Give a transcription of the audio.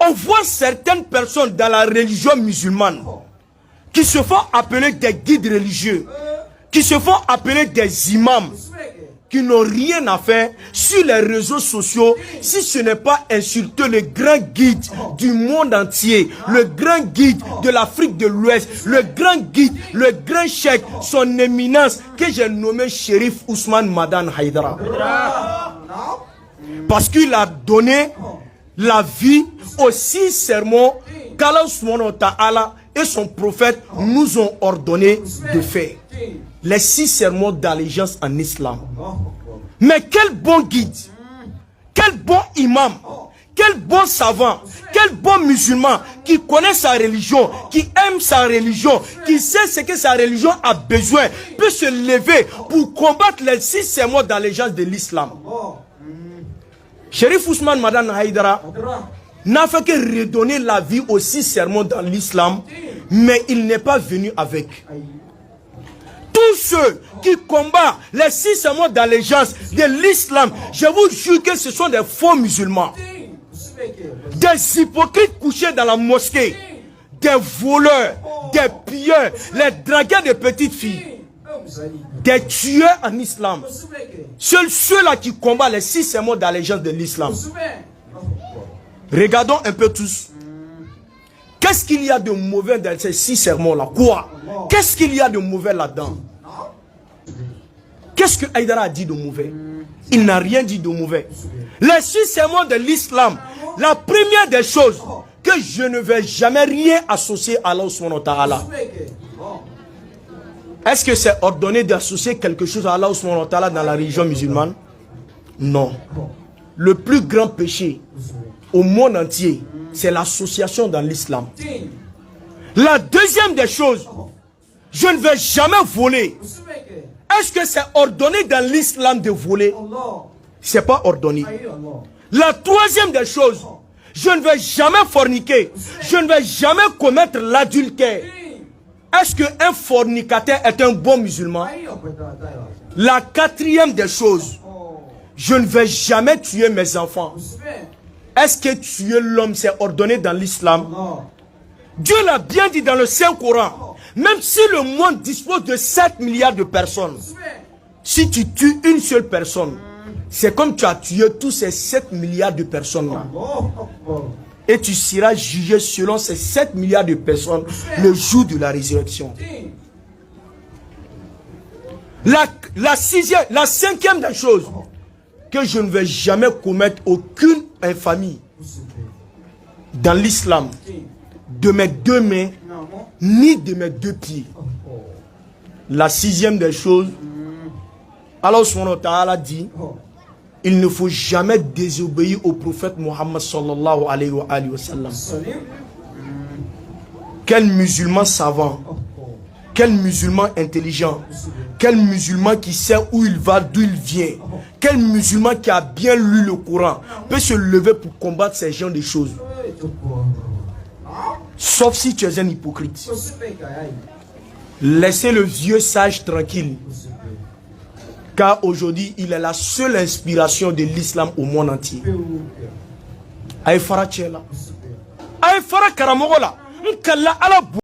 On voit certaines personnes dans la religion musulmane qui se font appeler des guides religieux, qui se font appeler des imams, qui n'ont rien à faire sur les réseaux sociaux si ce n'est pas insulter le grand guide du monde entier, le grand guide de l'Afrique de l'Ouest, le grand guide, le grand cheikh, son éminence que j'ai nommé Shérif Ousmane Madan Haïdara. Parce qu'il a donné la vie aux 6 sermons qu'Allah subhanahu wa ta'ala et son prophète nous ont ordonné de faire. Les 6 sermons d'allégeance en islam. Mais quel bon guide, quel bon imam, quel bon savant, quel bon musulman qui connaît sa religion, qui aime sa religion, qui sait ce que sa religion a besoin, peut se lever pour combattre les 6 sermons d'allégeance de l'islam. Shérif Ousmane Madan Haïdara n'a fait que redonner la vie aux 6 sermons dans l'islam, mais il n'est pas venu avec. Tous ceux qui combattent les 6 sermons d'allégeance de l'islam, je vous jure que ce sont des faux musulmans. Des hypocrites couchés dans la mosquée, des voleurs, des pilleurs, les dragueurs de petites filles, des tueurs en islam. Seuls ceux-là qui combattent les 6 sermons d'allégeance de l'islam. Regardons un peu tous. Qu'est-ce qu'il y a de mauvais dans ces 6 sermons-là? Quoi? Qu'est-ce qu'il y a de mauvais là-dedans? Qu'est-ce que Haïdara a dit de mauvais? Il n'a rien dit de mauvais. Les 6 sermons de l'islam, la première des choses, que je ne vais jamais rien associer à Allah subhanahu wa ta'ala. Est-ce que c'est ordonné d'associer quelque chose à Allah subhanahu wa ta'ala dans la religion musulmane? Non. Le plus grand péché au monde entier, c'est l'association dans l'islam. La deuxième des choses, je ne vais jamais voler. Est-ce que c'est ordonné dans l'islam de voler? C'est pas ordonné. La troisième des choses, je ne vais jamais forniquer. Je ne vais jamais commettre l'adultère. Est-ce qu'un fornicateur est un bon musulman? La quatrième des choses, je ne vais jamais tuer mes enfants. Est-ce que tuer l'homme c'est ordonné dans l'islam? Dieu l'a bien dit dans le Saint-Coran. Même si le monde dispose de 7 milliards de personnes, si tu tues une seule personne, c'est comme tu as tué tous ces 7 milliards de personnes-là. Et tu seras jugé selon ces 7 milliards de personnes le jour de la résurrection. La cinquième des choses, que je ne vais jamais commettre aucune infamie dans l'islam, de mes 2 mains, ni de mes 2 pieds. La sixième des choses, Allah subhanahu wa ta'ala dit, il ne faut jamais désobéir au prophète Mohammed sallallahu alayhi wa sallam. Quel musulman savant, quel musulman intelligent, quel musulman qui sait où il va, d'où il vient, quel musulman qui a bien lu le Coran peut se lever pour combattre ces genres de choses? Sauf si tu es un hypocrite. Laissez le vieux sage tranquille. Car aujourd'hui, il est la seule inspiration de l'islam au monde entier. Aïe Farah Tchela. Aïe Farah Karamogola.